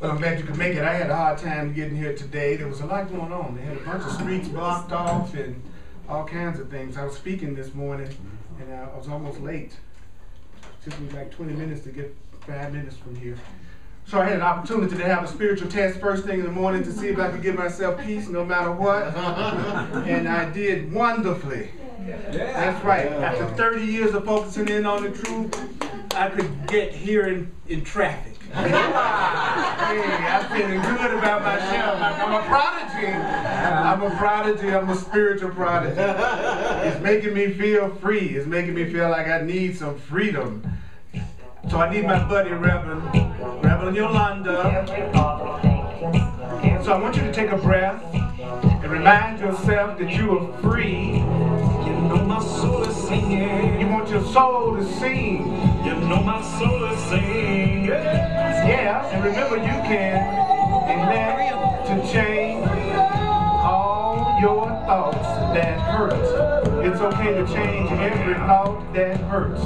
Well, I'm glad you could make it. I had a hard time getting here today. There was a lot going on. They had a bunch of streets blocked off and all kinds of things. I was speaking this morning, and I was almost late. It took me like 20 minutes to get 5 minutes from here. So I had an opportunity to have a spiritual test first thing in the morning to see if I could give myself peace no matter what. And I did wonderfully. That's right. After 30 years of focusing in on the truth, I could get here in traffic. Hey, I'm feeling good about myself. I'm a prodigy. I'm a prodigy. I'm a spiritual prodigy. It's making me feel free. It's making me feel like I need some freedom. So I need my buddy, Reverend Yolanda. So I want you to take a breath and remind yourself that you are free. You know my soul is singing. You want your soul to sing. You know my soul is singing. Yeah, and remember you can elect to change all your thoughts that hurt. It's okay to change every thought that hurts.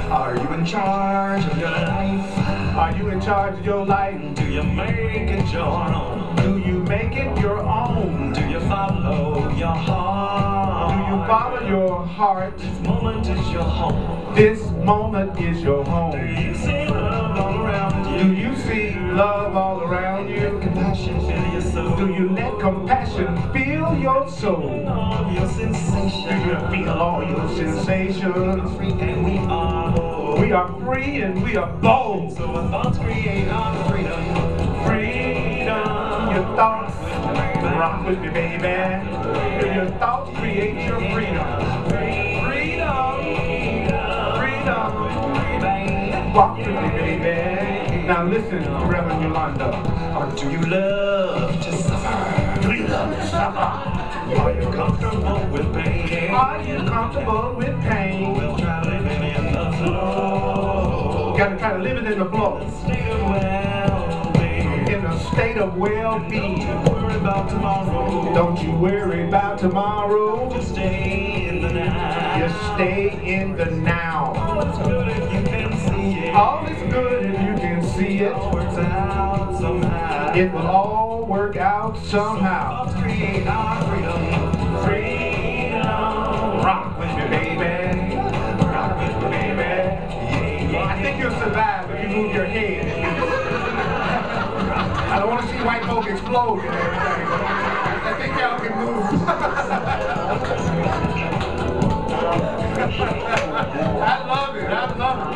Are you in charge of your life? Are you in charge of your life? Do you make it your own? Do you make it your own? Do you follow your heart? Do you follow your heart? This moment is your home. This moment is your Do home. you see love all around you? Do you see love all around you? Compassion fill your soul. Do you let compassion fill your soul? All of your sensations. Do you feel all your sensations? Free and we are bold. We are free and we are bold. So our thoughts create our freedom. Freedom, your thoughts rock with me, baby. Your thoughts create your freedom. Freedom, freedom, walk with me, baby. Now listen to Reverend Yolanda. Or do you love to suffer? Do you love to suffer? Are you comfortable with pain? Are you comfortable with pain? We'll try living in the flow. You gotta try to live it in the flow. State of well-being. In a state of well-being. Don't worry about tomorrow. Don't you worry about tomorrow. Just stay in the now. Just stay in the now. All is good if you can see it. All is good if you can see it. All works out somehow. It will all work out somehow. Thoughts create our freedom. Freedom. Rock with me, baby. Rock with me, baby. I think you'll survive if you move your head. I don't want to see white folk explode and everything. I think y'all can move. I love it. I love it.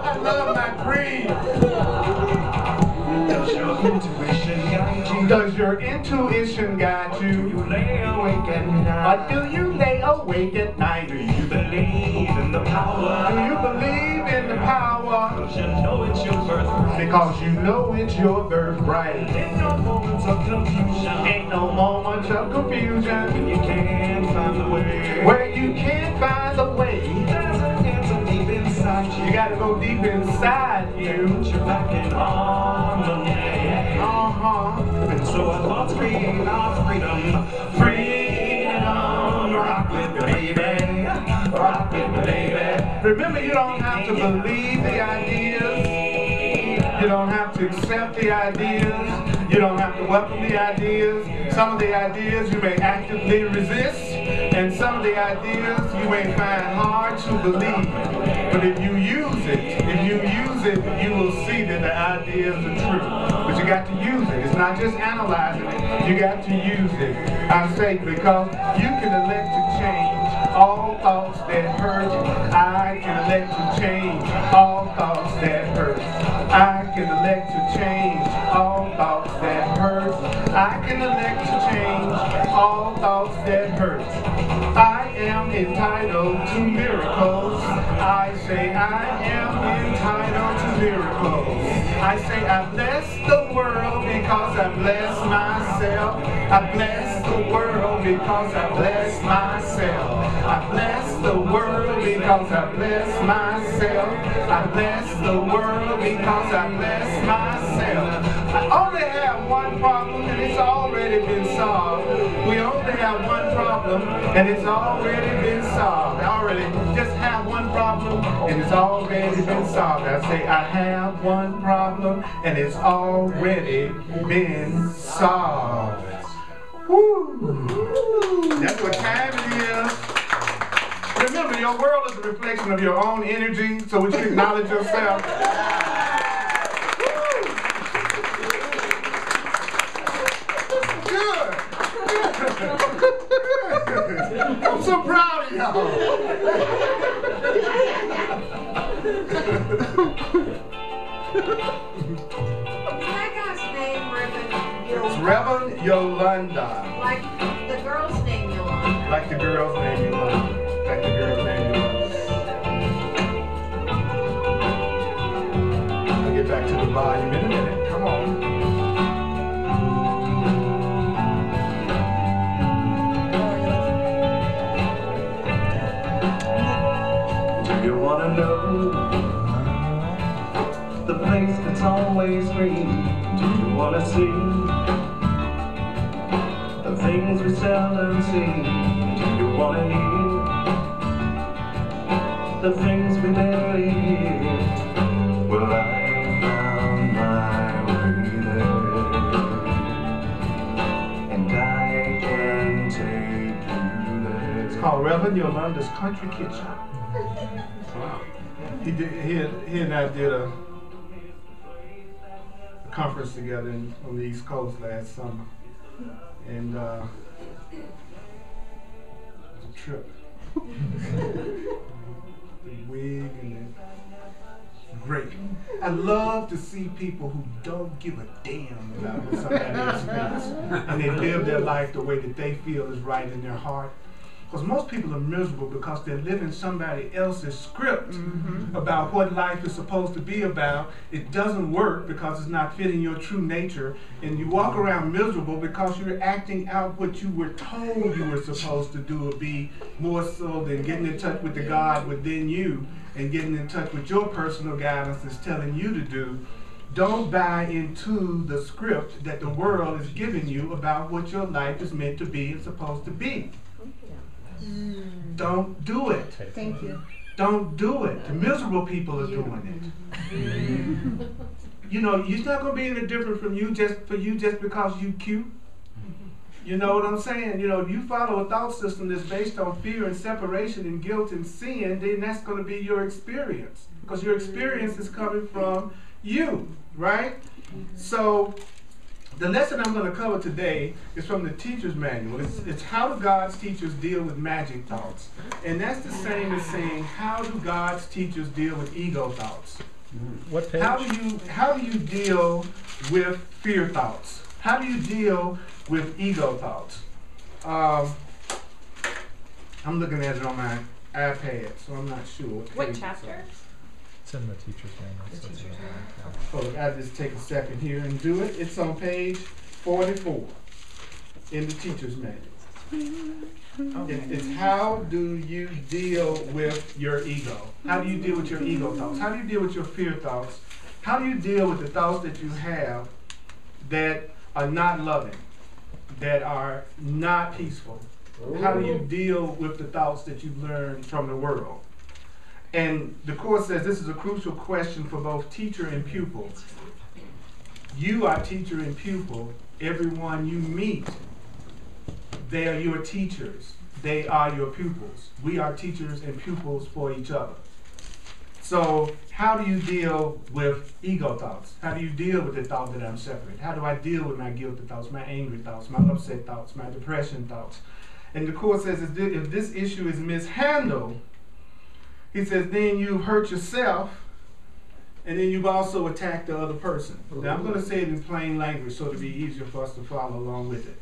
I love my cream. Does your intuition guide you? Does your intuition guide Do you? you lay awake at night? Or do you lay awake at night? Do you believe in the power? Do you believe in the power? Because you know it's your birthright. Because you know it's your birthright. Ain't no moments of confusion. Ain't no moments of confusion. When you can't find the way. Where you can't find the way. There's an answer deep inside you. You gotta go deep inside you. Put your back in harmony. And so our thoughts create our freedom. Freedom. Rock with me, baby. Rock with me, baby. Remember, you don't have to believe the ideas. You don't have to accept the ideas. You don't have to welcome the ideas. Some of the ideas you may actively resist, and some of the ideas you may find hard to believe. But if you use it, you will see that the ideas are true. But you got to use it. It's not just analyzing it. You got to use it. I say because you can elect to change all thoughts that hurt. I can elect to change all thoughts that hurt. I can elect to change all thoughts that hurt. I can elect to change all thoughts that hurt. I am entitled to miracles. I say I am entitled to miracles. I say I bless the world because I bless myself. I bless the world because I bless myself. I bless the world because I bless myself. I bless the world because I bless myself. I only have one problem and it's already already been solved. We only have one problem, and it's already been solved. I already just have one problem, and it's already been solved. I say, I have one problem, and it's already been solved. Woo! That's what time it is. Remember, your world is a reflection of your own energy, so would you acknowledge yourself? Good. I'm so proud of y'all. That guy's name, Reverend Reverend Yolanda. Like the girl's name, Yolanda. Like the girl's name, Yolanda. Like the girl's name, Yolanda. I'll get back to the volume in a minute. Come on. Do you want to know the place that's always green? Do you want to see the things we seldom see? Do you want to hear the things we barely hear? Well, I found my way there, and I can take you there. It's called Reverend Yolanda's Country Kitchen. Wow. He and I did a conference together on the East Coast last summer, and it was a trip. The wig and the great. I love to see people who don't give a damn about what somebody else thinks, and they live their life the way that they feel is right in their heart. Because most people are miserable because they're living somebody else's script about what life is supposed to be about. It doesn't work because it's not fitting your true nature. And you walk around miserable because you're acting out what you were told you were supposed to do, or be more so than getting in touch with the God within you and getting in touch with your personal guidance is telling you to do. Don't buy into the script that the world is giving you about what your life is meant to be and supposed to be. Don't do it. Thank you. Don't do it. The miserable people are doing it. You know, you're not going to be any different from you just because you cute. You know what I'm saying? You know, if you follow a thought system that's based on fear and separation and guilt and sin, then that's going to be your experience. Because your experience is coming from you, right? So the lesson I'm going to cover today is from the teacher's manual. It's how do God's teachers deal with magic thoughts? And that's the same as saying, how do God's teachers deal with ego thoughts? What page? How do you deal with fear thoughts? How do you deal with ego thoughts? I'm looking at it on my iPad, so I'm not sure. What chapter? It's in the teacher's manual. So it's in Oh, I'll just take a second here and do it. It's on page 44 in the teacher's manual. It's how do you deal with your ego? How do you deal with your ego thoughts? How do you deal with your fear thoughts? How do you deal with the thoughts that you have that are not loving, that are not peaceful? How do you deal with the thoughts that you've learned from the world? And the Course says this is a crucial question for both teacher and pupil. You are teacher and pupil. Everyone you meet, they are your teachers. They are your pupils. We are teachers and pupils for each other. So how do you deal with ego thoughts? How do you deal with the thought that I'm separate? How do I deal with my guilty thoughts, my angry thoughts, my upset thoughts, my depression thoughts? And the Course says if this issue is mishandled, he says, then you've hurt yourself, and then you've also attacked the other person. Now, I'm going to say it in plain language so it'll be easier for us to follow along with it.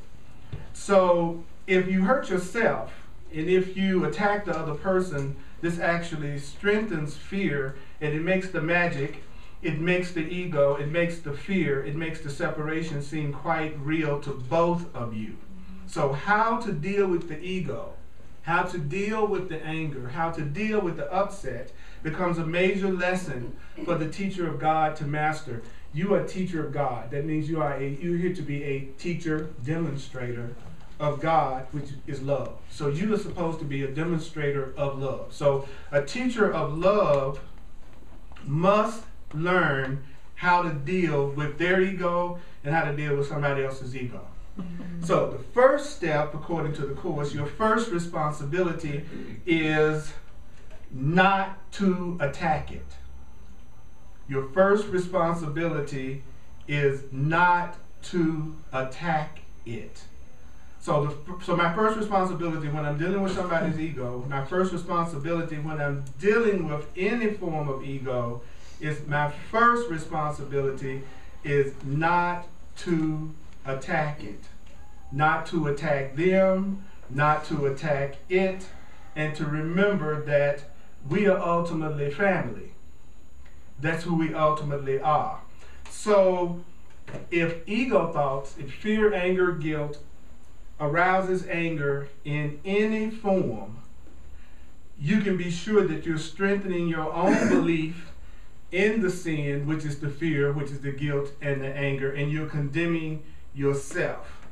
So, if you hurt yourself, and if you attack the other person, this actually strengthens fear, and it makes the magic, it makes the ego, it makes the fear, it makes the separation seem quite real to both of you. So, how to deal with the ego, how to deal with the anger, how to deal with the upset becomes a major lesson for the teacher of God to master. You are a teacher of God. That means you're here to be a teacher, demonstrator of God, which is love. So you are supposed to be a demonstrator of love. So a teacher of love must learn how to deal with their ego and how to deal with somebody else's ego. So the first step, according to the Course, your first responsibility is not to attack it. Your first responsibility is not to attack it. So my first responsibility when I'm dealing with somebody's ego, my first responsibility when I'm dealing with any form of ego, is my first responsibility is not to attack it. Not to attack them, not to attack it, and to remember that we are ultimately family. That's who we ultimately are. So if ego thoughts, if fear, anger, guilt arouses anger in any form, you can be sure that you're strengthening your own belief in the sin, which is the fear, which is the guilt and the anger, and you're condemning yourself.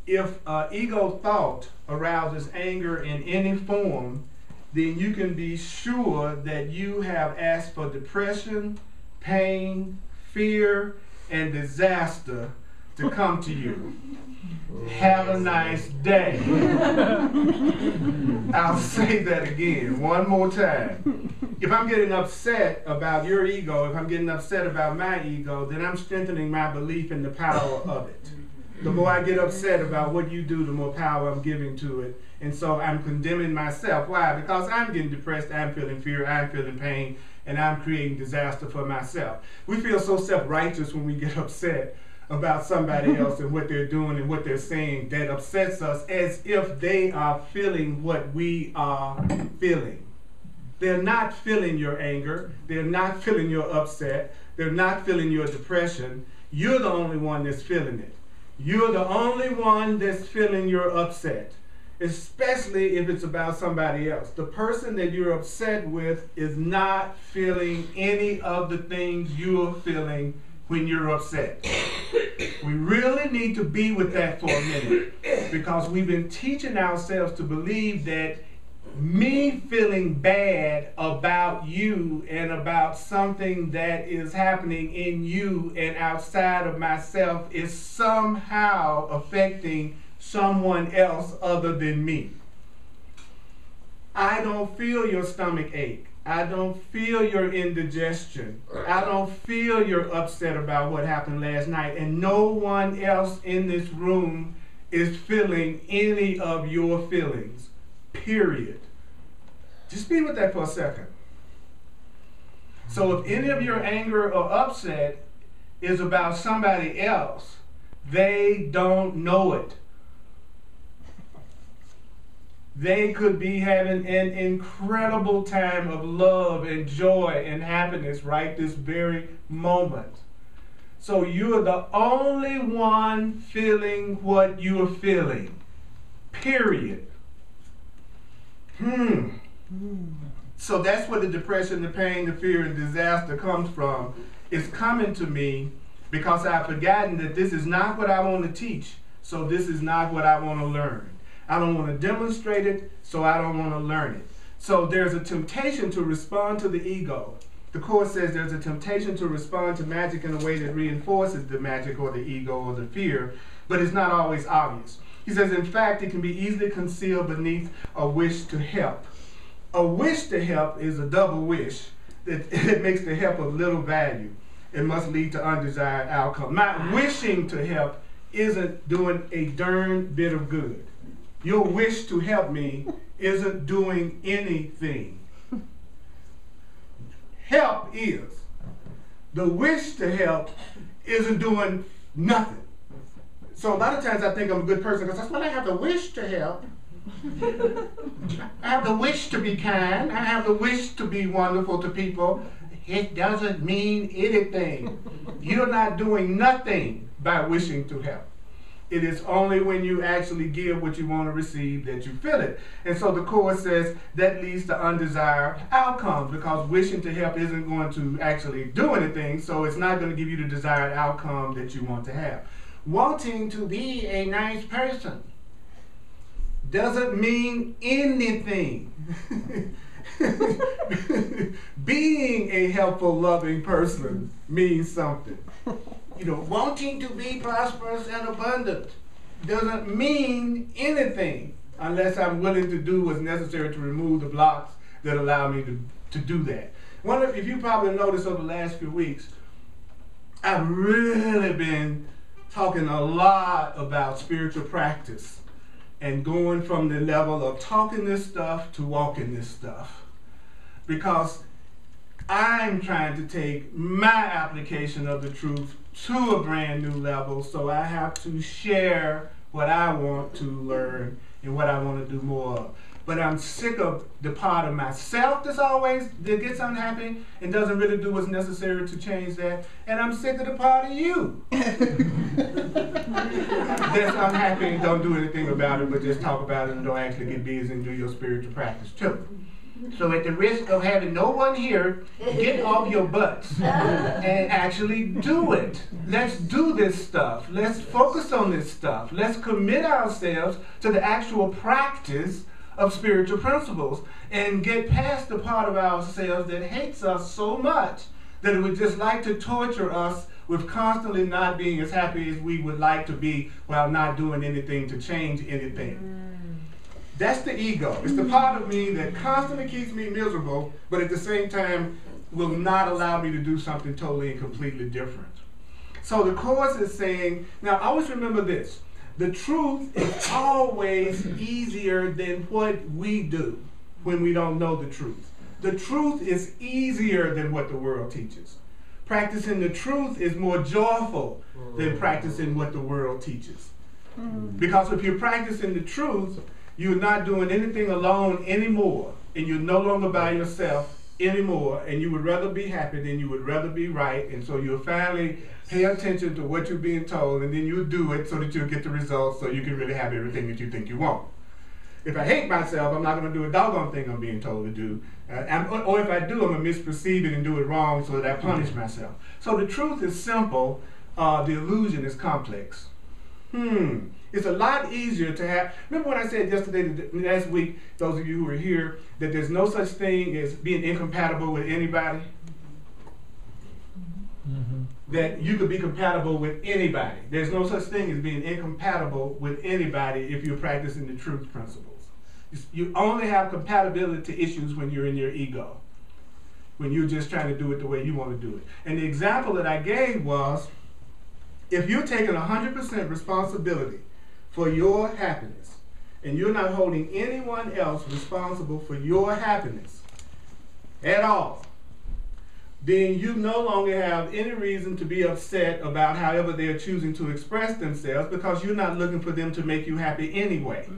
If ego thought arouses anger in any form, then you can be sure that you have asked for depression, pain, fear, and disaster to come to you. Have a nice day. I'll say that again one more time. If I'm getting upset about your ego, if I'm getting upset about my ego, then I'm strengthening my belief in the power of it. The more I get upset about what you do, the more power I'm giving to it. And so I'm condemning myself. Why? Because I'm getting depressed, I'm feeling fear, I'm feeling pain, and I'm creating disaster for myself. We feel so self-righteous when we get upset about somebody else and what they're doing and what they're saying that upsets us, as if they are feeling what we are feeling. They're not feeling your anger. They're not feeling your upset. They're not feeling your depression. You're the only one that's feeling it. You're the only one that's feeling your upset, especially if it's about somebody else. The person that you're upset with is not feeling any of the things you're feeling when you're upset. We really need to be with that for a minute, because we've been teaching ourselves to believe that me feeling bad about you and about something that is happening in you and outside of myself is somehow affecting someone else other than me. I don't feel your stomach ache. I don't feel your indigestion. I don't feel you're upset about what happened last night, and no one else in this room is feeling any of your feelings, period. Just be with that for a second. So if any of your anger or upset is about somebody else, they don't know it. They could be having an incredible time of love and joy and happiness right this very moment. So you're the only one feeling what you're feeling, period. So that's where the depression, the pain, the fear, and disaster comes from. It's coming to me because I've forgotten that this is not what I want to teach, so this is not what I want to learn. I don't want to demonstrate it, so I don't want to learn it. So there's a temptation to respond to the ego. The Course says there's a temptation to respond to magic in a way that reinforces the magic or the ego or the fear, but it's not always obvious. He says, in fact, it can be easily concealed beneath a wish to help. A wish to help is a double wish that it makes the help of little value. It must lead to undesired outcome. My wishing to help isn't doing a darn bit of good. Your wish to help me isn't doing anything. Help is. The wish to help isn't doing nothing. So a lot of times I think I'm a good person because that's when I have the wish to help. I have the wish to be kind. I have the wish to be wonderful to people. It doesn't mean anything. You're not doing nothing by wishing to help. It is only when you actually give what you want to receive that you feel it. And so the Course says that leads to undesired outcomes, because wishing to help isn't going to actually do anything, so it's not going to give you the desired outcome that you want to have. Wanting to be a nice person doesn't mean anything. Being a helpful, loving person means something. You know, wanting to be prosperous and abundant doesn't mean anything unless I'm willing to do what's necessary to remove the blocks that allow me to do that. If you probably noticed over the last few weeks, I've really been talking a lot about spiritual practice and going from the level of talking this stuff to walking this stuff. Because I'm trying to take my application of the truth to a brand new level, so I have to share what I want to learn and what I want to do more of. But I'm sick of the part of myself that gets unhappy and doesn't really do what's necessary to change that. And I'm sick of the part of you that's unhappy and don't do anything about it, but just talk about it and don't actually get busy and do your spiritual practice too. So at the risk of having no one here, get off your butts and actually do it. Let's do this stuff. Let's focus on this stuff. Let's commit ourselves to the actual practice of spiritual principles and get past the part of ourselves that hates us so much that it would just like to torture us with constantly not being as happy as we would like to be while not doing anything to change anything. That's the ego. It's the part of me that constantly keeps me miserable, but at the same time will not allow me to do something totally and completely different. So the Course is saying, now always remember this, the truth is always easier than what we do when we don't know the truth. The truth is easier than what the world teaches. Practicing the truth is more joyful than practicing what the world teaches. Because if you're practicing the truth, you're not doing anything alone anymore, and you're no longer by yourself anymore, and you would rather be happy than you would rather be right, and so you'll finally pay attention to what you're being told, and then you'll do it so that you'll get the results so you can really have everything that you think you want. If I hate myself, I'm not going to do a doggone thing I'm being told to do. Or if I do, I'm going to misperceive it and do it wrong so that I punish myself. So the truth is simple, the illusion is complex. It's a lot easier to have. Remember when I said last week, those of you who were here, that there's no such thing as being incompatible with anybody? That you could be compatible with anybody. There's no such thing as being incompatible with anybody if you're practicing the truth principles. You only have compatibility issues when you're in your ego, when you're just trying to do it the way you want to do it. And the example that I gave was, if you're taking 100% responsibility for your happiness, and you're not holding anyone else responsible for your happiness at all, then you no longer have any reason to be upset about however they're choosing to express themselves, because you're not looking for them to make you happy anyway.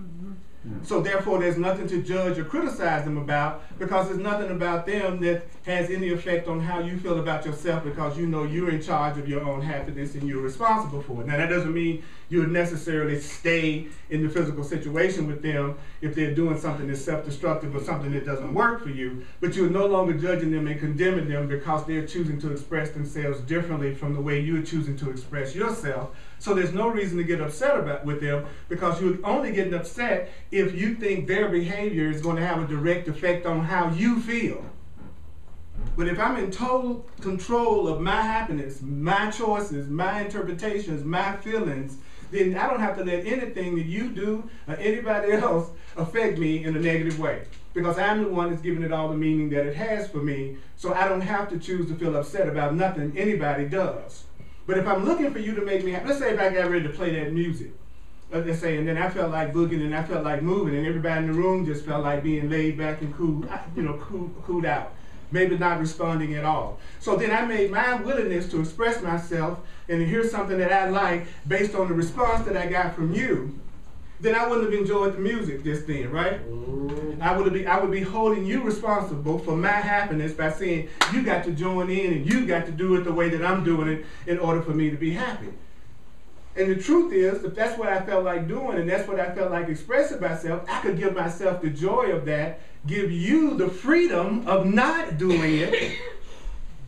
So therefore there's nothing to judge or criticize them about, because there's nothing about them that has any effect on how you feel about yourself, because you know you're in charge of your own happiness and you're responsible for it. Now that doesn't mean you would necessarily stay in the physical situation with them if they're doing something that's self-destructive or something that doesn't work for you, but you're no longer judging them and condemning them because they're choosing to express themselves differently from the way you're choosing to express yourself. So there's no reason to get upset with them, because you're only getting upset if you think their behavior is going to have a direct effect on how you feel. But if I'm in total control of my happiness, my choices, my interpretations, my feelings, then I don't have to let anything that you do or anybody else affect me in a negative way, because I'm the one that's giving it all the meaning that it has for me, so I don't have to choose to feel upset about nothing anybody does. But if I'm looking for you to make me happy, let's say if I got ready to play that music, let's say, and then I felt like boogieing and I felt like moving, and everybody in the room just felt like being laid back and cool, cooled out, maybe not responding at all. So then I made my willingness to express myself and to hear something that I like based on the response that I got from you, then I wouldn't have enjoyed the music just then, right? I would be holding you responsible for my happiness by saying, you got to join in and you got to do it the way that I'm doing it in order for me to be happy. And the truth is, if that's what I felt like doing and that's what I felt like expressing myself, I could give myself the joy of that, give you the freedom of not doing it.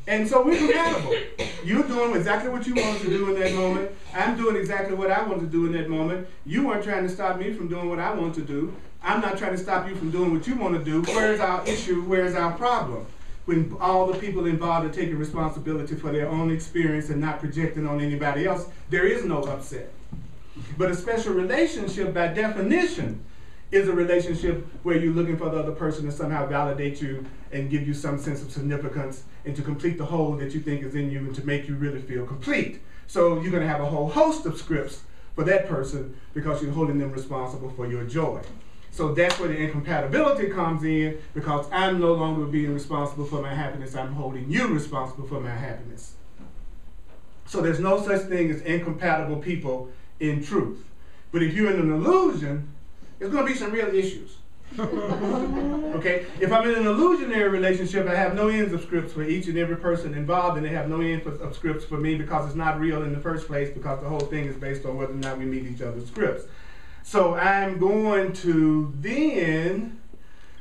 And so we're compatible. You're doing exactly what you want to do in that moment. I'm doing exactly what I want to do in that moment. You weren't trying to stop me from doing what I want to do. I'm not trying to stop you from doing what you want to do. Where's our issue? Where's our problem? When all the people involved are taking responsibility for their own experience and not projecting on anybody else, there is no upset. But a special relationship, by definition, is a relationship where you're looking for the other person to somehow validate you and give you some sense of significance and to complete the whole that you think is in you and to make you really feel complete. So you're going to have a whole host of scripts for that person because you're holding them responsible for your joy. So that's where the incompatibility comes in, because I'm no longer being responsible for my happiness, I'm holding you responsible for my happiness. So there's no such thing as incompatible people in truth. But if you're in an illusion, there's going to be some real issues. Okay? If I'm in an illusionary relationship, I have no ends of scripts for each and every person involved, and they have no ends of scripts for me because it's not real in the first place, because the whole thing is based on whether or not we meet each other's scripts. So I'm going to then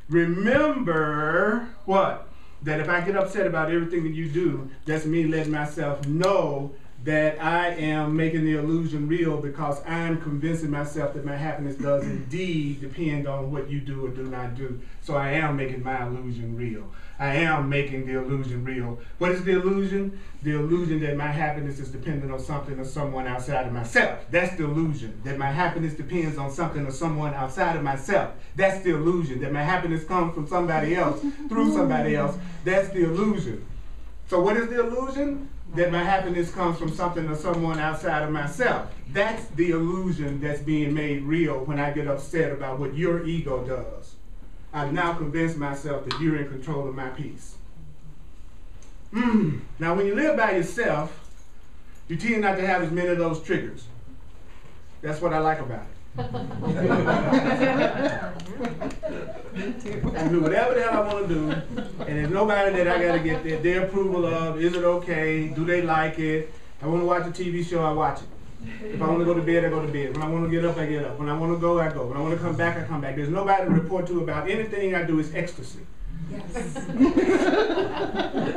remember what? That if I get upset about everything that you do, that's me letting myself know that I am making the illusion real, because I'm convincing myself that my happiness does indeed depend on what you do or do not do. So I am making my illusion real. I am making the illusion real. What is the illusion? The illusion that my happiness is dependent on something or someone outside of myself. That's the illusion. That my happiness depends on something or someone outside of myself. That's the illusion. That my happiness comes from somebody else, through somebody else. That's the illusion. So what is the illusion? That my happiness comes from something or someone outside of myself. That's the illusion that's being made real when I get upset about what your ego does. I've now convinced myself that you're in control of my peace. Now, when you live by yourself, you tend not to have as many of those triggers. That's what I like about it. I do whatever the hell I want to do, and there's nobody that I got to get their approval of. Is it okay? Do they like it? I want to watch a TV show, I watch it. If I want to go to bed, I go to bed. When I want to get up, I get up. When I want to go, I go. When I want to come back, I come back. There's nobody to report to about anything I do. Is ecstasy. Yes.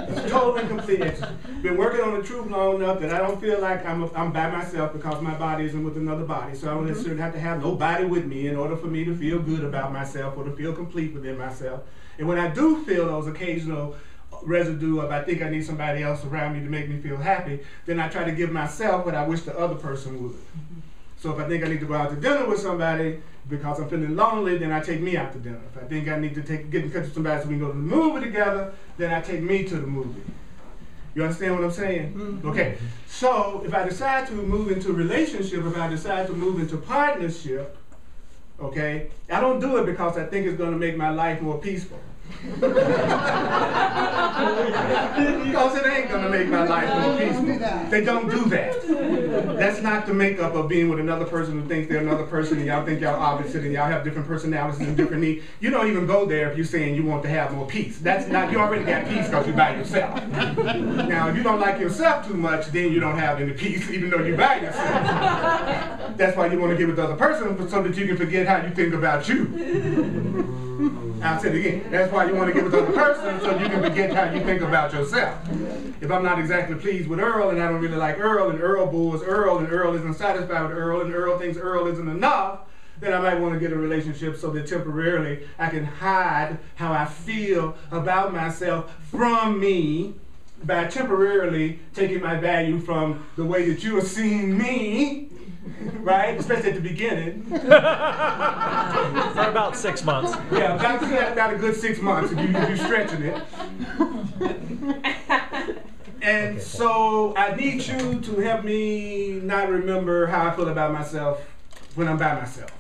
It's total and complete ecstasy. Been working on the truth long enough that I don't feel like I'm by myself, because my body isn't with another body. So I don't necessarily have to have nobody with me in order for me to feel good about myself or to feel complete within myself. And when I do feel those occasional residue of I think I need somebody else around me to make me feel happy, then I try to give myself what I wish the other person would. So if I think I need to go out to dinner with somebody because I'm feeling lonely, then I take me out to dinner. If I think I need to get in touch with somebody so we can go to the movie together, then I take me to the movie. You understand what I'm saying? Okay, so if I decide to move into a relationship, if I decide to move into partnership, okay, I don't do it because I think it's going to make my life more peaceful. Because it ain't going to make my life more peaceful. They don't do that. That's not the makeup of being with another person who thinks they're another person and y'all think y'all opposite and y'all have different personalities and different needs. You don't even go there if you're saying you want to have more peace. That's not, you already got peace because you're by yourself. Now, if you don't like yourself too much, then you don't have any peace, even though you're by yourself. That's why you want to get with the other person, so that you can forget how you think about you. I'll say it again. That's why you want to get with the other person, so you can forget how you think about yourself. If I'm not exactly pleased with Earl, and I don't really like Earl, and Earl bores Earl, and Earl isn't satisfied with Earl, and Earl thinks Earl isn't enough, then I might want to get a relationship so that temporarily I can hide how I feel about myself from me by temporarily taking my value from the way that you are seeing me. Right? Especially at the beginning. For about 6 months. Yeah, about a good 6 months if you're stretching it. And so I need you to help me not remember how I feel about myself when I'm by myself.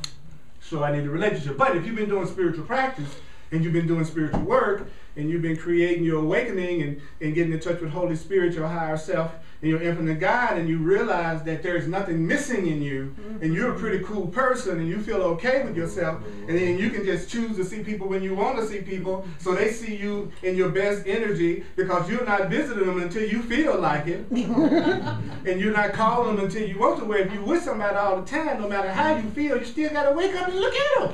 So I need a relationship. But if you've been doing spiritual practice and you've been doing spiritual work, and you've been creating your awakening and getting in touch with Holy Spirit, your higher self, and your infinite God, and you realize that there's nothing missing in you, and you're a pretty cool person, and you feel okay with yourself, and then you can just choose to see people when you want to see people, so they see you in your best energy, because you're not visiting them until you feel like it, and you're not calling them until you want to, where if you with somebody all the time, no matter how you feel, you still got to wake up and look at them.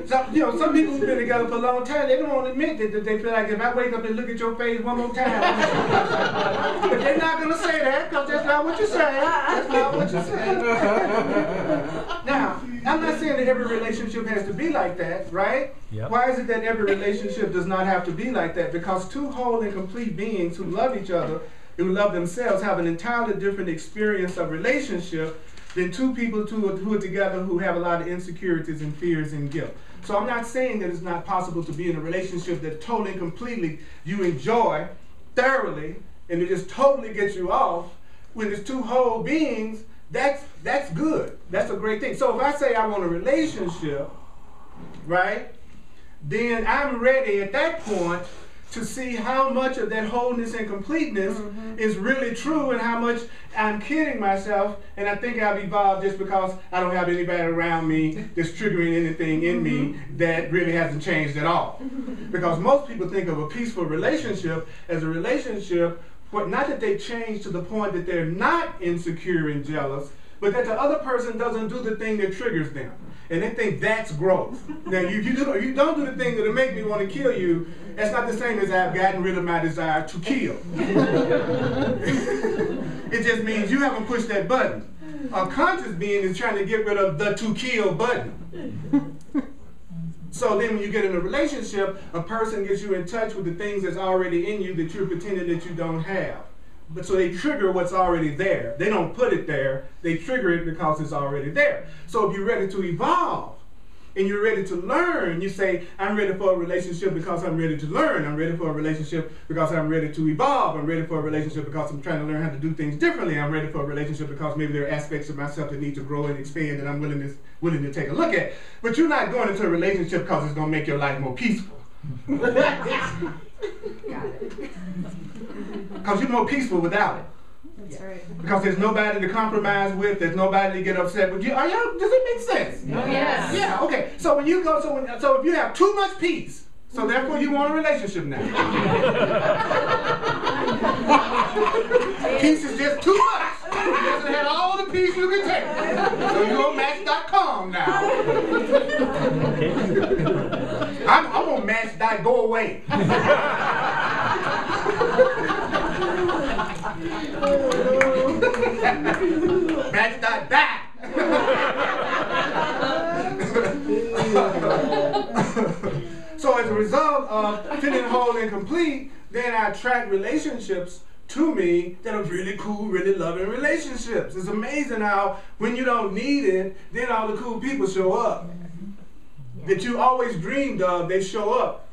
Some people who've been together for a long time, they don't want to admit that they feel like if I wake up and look at your face one more time, but they're not going to say that, because that's not what you're saying. That's not what you're saying. Now, I'm not saying that every relationship has to be like that, right? Yep. Why is it that every relationship does not have to be like that? Because two whole and complete beings who love each other, who love themselves, have an entirely different experience of relationship than two people who are together who have a lot of insecurities and fears and guilt. So I'm not saying that it's not possible to be in a relationship that totally and completely you enjoy thoroughly and it just totally gets you off. When it's two whole beings, that's good. That's a great thing. So if I say I want a relationship, right, then I'm ready at that point to see how much of that wholeness and completeness is really true and how much I'm kidding myself and I think I've evolved just because I don't have anybody around me that's triggering anything in me that really hasn't changed at all. Because most people think of a peaceful relationship as a relationship, but not that they change to the point that they're not insecure and jealous, but that the other person doesn't do the thing that triggers them. And they think that's growth. Now, you don't do the thing that'll make me want to kill you, that's not the same as I've gotten rid of my desire to kill. It just means you haven't pushed that button. A conscious being is trying to get rid of the to kill button. So then when you get in a relationship, a person gets you in touch with the things that's already in you that you're pretending that you don't have. But so they trigger what's already there. They don't put it there. They trigger it because it's already there. So if you're ready to evolve and you're ready to learn, you say, I'm ready for a relationship because I'm ready to learn. I'm ready for a relationship because I'm ready to evolve. I'm ready for a relationship because I'm trying to learn how to do things differently. I'm ready for a relationship because maybe there are aspects of myself that need to grow and expand that I'm willing to take a look at. But you're not going into a relationship because it's going to make your life more peaceful. Got it. Because you're more peaceful without it. That's right. Because there's nobody to compromise with, there's nobody to get upset with. Does it make sense? Oh, yes. Yeah, okay. So when you go, so if you have too much peace, so therefore you want a relationship now. Peace is just too much. You just had all the peace you can take. So you're on Match.com now. I'm on Match. Go away. Match.back. So as a result of feeling whole and complete, then I attract relationships to me that are really cool, really loving relationships. It's amazing how when you don't need it, then all the cool people show up. That you always dreamed of, they show up.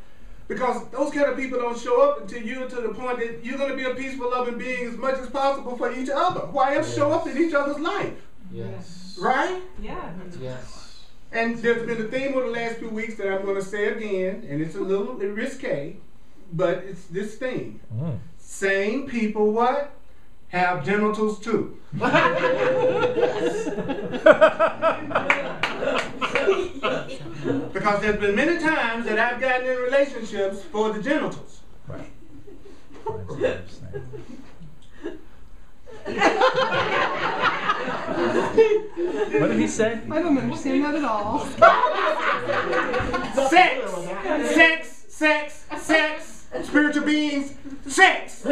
Because those kind of people don't show up until you're to the point that you're going to be a peaceful, loving being as much as possible for each other. Why else show up in each other's life? Yes. Right? Yeah. Yes. And there's been a theme over the last few weeks that I'm going to say again, and it's a little risque, but it's this theme. Same people what? Have genitals too. Because there's been many times that I've gotten in relationships for the genitals. Right. What did he say? I don't understand that at all. Sex! Sex! Sex! Sex! Spiritual beings, sex!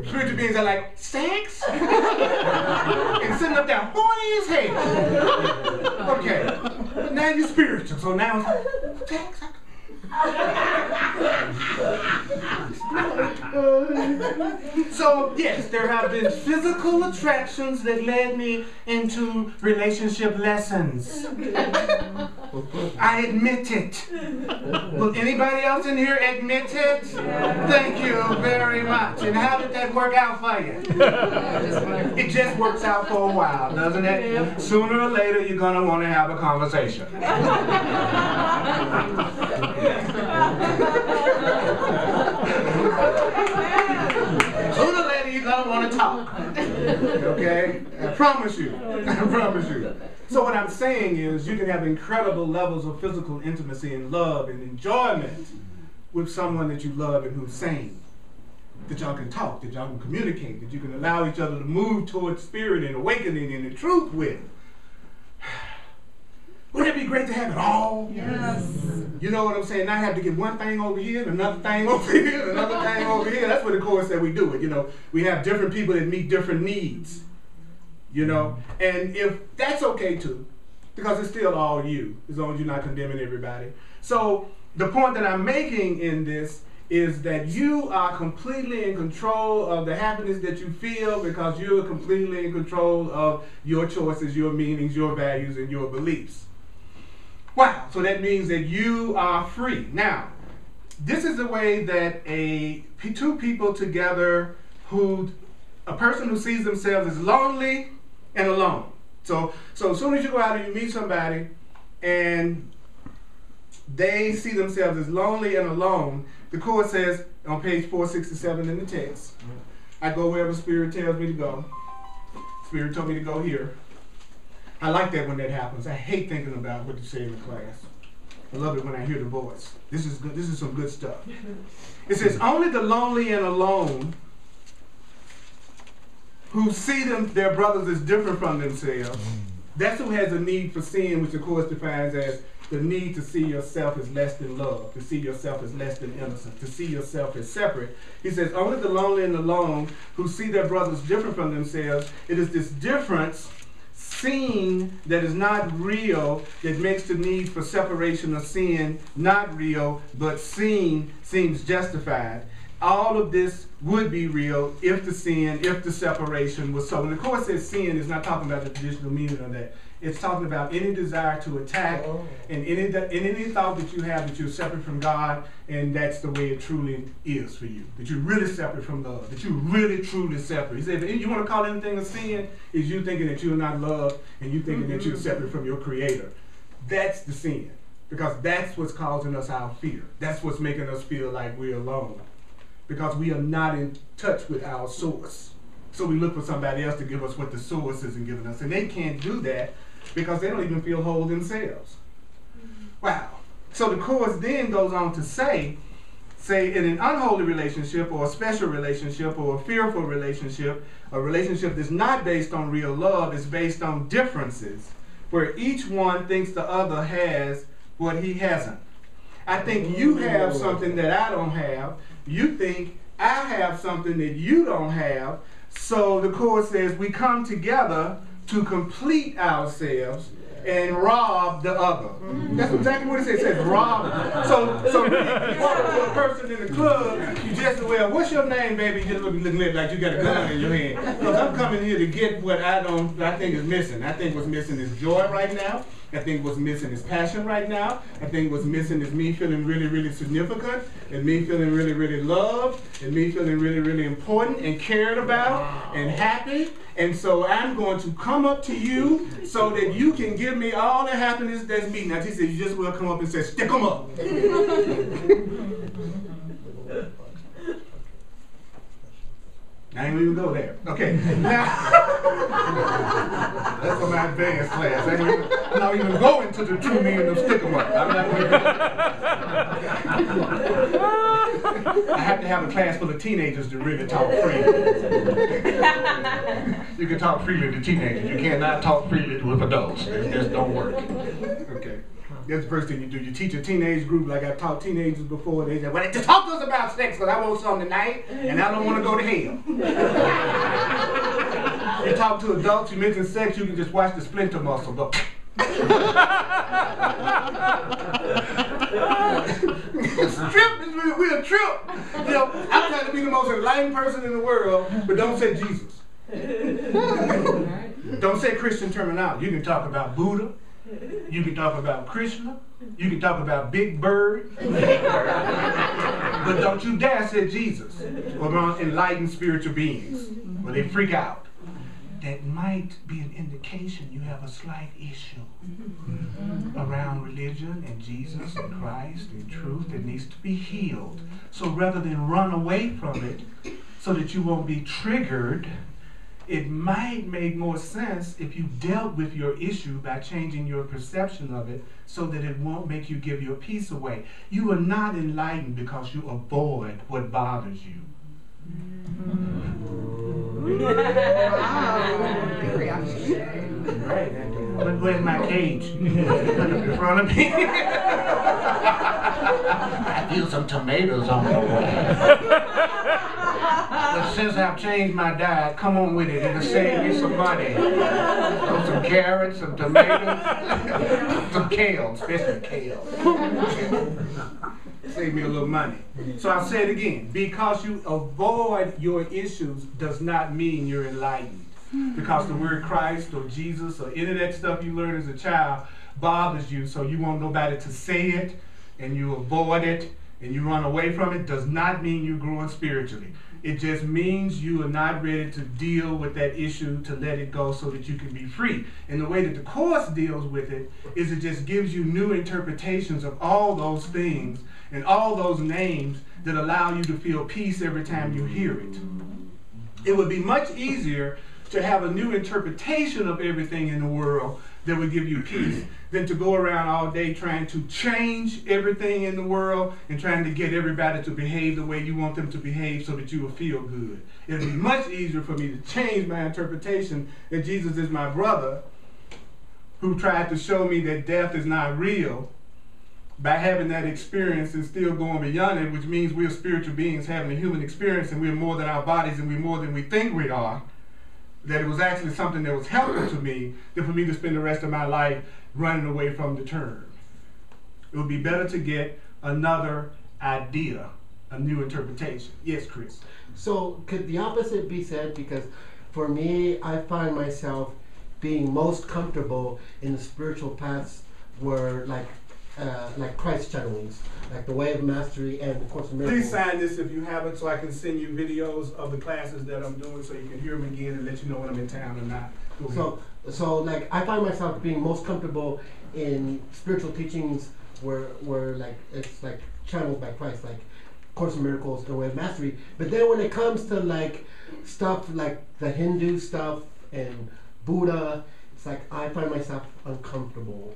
Spiritual beings are like, sex? And sitting up there, horny as hell. Okay, but now you're spiritual, so now it's sex. So yes, there have been physical attractions that led me into relationship lessons. I admit it. Will anybody else in here admit it? Thank you very much. And how did that work out for you? It just works out for a while, doesn't it? Sooner or later, you're going to want to have a conversation. Sooner or later, you're going to want to talk. Okay? I promise you. I promise you. So what I'm saying is you can have incredible levels of physical intimacy and love and enjoyment with someone that you love and who's sane. That y'all can talk, that y'all can communicate, that you can allow each other to move towards spirit and awakening and the truth with. Wouldn't it be great to have it all? Yes. You know what I'm saying? Not have to get one thing over here, and another thing over here, and another thing over here. That's what the Course said we do it. You know, we have different people that meet different needs. You know, and if that's okay too, because it's still all you, as long as you're not condemning everybody. So the point that I'm making in this is that you are completely in control of the happiness that you feel because you're completely in control of your choices, your meanings, your values, and your beliefs. Wow, so that means that you are free. Now, this is the way that two people together a person who sees themselves as lonely and alone. So as soon as you go out and you meet somebody and they see themselves as lonely and alone, the Course says on page 467 in the text, I go wherever Spirit tells me to go. Spirit told me to go here. I like that when that happens. I hate thinking about what to say in the class. I love it when I hear the voice. This is good. This is some good stuff. It says, only the lonely and alone who see their brothers as different from themselves, that's who has a need for sin, which the Course defines as the need to see yourself as less than love, to see yourself as less than innocent, to see yourself as separate. He says, only the lonely and alone who see their brothers different from themselves, it is this difference seen that is not real that makes the need for separation of sin not real, but seen seems justified. All of this would be real if the sin, if the separation was so. When the Course says sin, it's not talking about the traditional meaning of that. It's talking about any desire to attack and any thought that you have that you're separate from God, and that's the way it truly is for you. That you're really separate from love. That you're really, truly separate. He said, if you want to call anything a sin, is you thinking that you're not loved and you thinking that you're separate from your Creator. That's the sin. Because that's what's causing us our fear. That's what's making us feel like we're alone. Because we are not in touch with our source. So we look for somebody else to give us what the source isn't giving us. And they can't do that because they don't even feel whole themselves. Wow. So the Course then goes on to say in an unholy relationship or a special relationship or a fearful relationship, a relationship that's not based on real love, is based on differences, where each one thinks the other has what he hasn't. I think you have something that I don't have. You think I have something that you don't have. So the Course says we come together to complete ourselves and rob the other. That's exactly what it says. It says rob. So you walk up to a person in the club, you just, well, what's your name, baby? You just looking like you got a gun in your hand. Because I'm coming here to get what I think is missing. I think what's missing is joy right now. I think what's missing is passion right now. I think what's missing is me feeling really, really significant, and me feeling really, really loved, and me feeling really, really important and cared about and happy. And so I'm going to come up to you so that you can give me all the happiness that's me. Now, she said, you just will come up and say, stick them up. I ain't even go there. Okay. Now, that's for my advanced class. I'm not even going to the true meaning of stick 'em up. I'm not going to. I have to have a class full of teenagers to really talk freely. You can talk freely to teenagers. You cannot talk freely with adults. It just don't work. Okay. That's the first thing you do. You teach a teenage group, like I've taught teenagers before. They say, well, just talk to us about sex because I want something tonight and I don't want to go to hell. You talk to adults, you mention sex, you can just watch the splinter muscle go. It's a trip. We're a trip. You know, I'm trying to be the most enlightened person in the world, but don't say Jesus. Don't say Christian terminology. You can talk about Buddha. You can talk about Krishna. You can talk about Big Bird. But don't you dare say Jesus or enlightened spiritual beings, or they freak out. That might be an indication you have a slight issue around religion and Jesus and Christ and truth that needs to be healed. So rather than run away from it so that you won't be triggered, it might make more sense if you dealt with your issue by changing your perception of it so that it won't make you give your peace away. You are not enlightened because you avoid what bothers you. Wow. Good reaction. Right. But where's my cage? In front of me. I feel some tomatoes on the way. But since I've changed my diet, come on with it. It'll save me some money. Some carrots, some tomatoes, some kale, especially kale. Save me a little money. So I'll say it again. Because you avoid your issues does not mean you're enlightened. Because the word Christ or Jesus or any of that stuff you learned as a child bothers you, so you want nobody to say it, and you avoid it, and you run away from it, does not mean you're growing spiritually. It just means you are not ready to deal with that issue, to let it go so that you can be free. And the way that the Course deals with it is it just gives you new interpretations of all those things and all those names that allow you to feel peace every time you hear it. It would be much easier to have a new interpretation of everything in the world that would give you peace than to go around all day trying to change everything in the world and trying to get everybody to behave the way you want them to behave so that you will feel good. It would be much easier for me to change my interpretation that Jesus is my brother who tried to show me that death is not real by having that experience and still going beyond it, which means we're spiritual beings having a human experience and we're more than our bodies and we're more than we think we are. That it was actually something that was helpful to me than for me to spend the rest of my life running away from the term. It would be better to get another idea, a new interpretation. Yes, Chris? So could the opposite be said? Because for me, I find myself being most comfortable in the spiritual paths where like Christ channelings, like the Way of Mastery and the Course in Miracles. Please sign this if you haven't, so I can send you videos of the classes that I'm doing so you can hear them again and let you know when I'm in town or not. So like I find myself being most comfortable in spiritual teachings where like it's like channeled by Christ, like Course in Miracles and Way of Mastery. But then when it comes to like stuff like the Hindu stuff and Buddha, it's like I find myself uncomfortable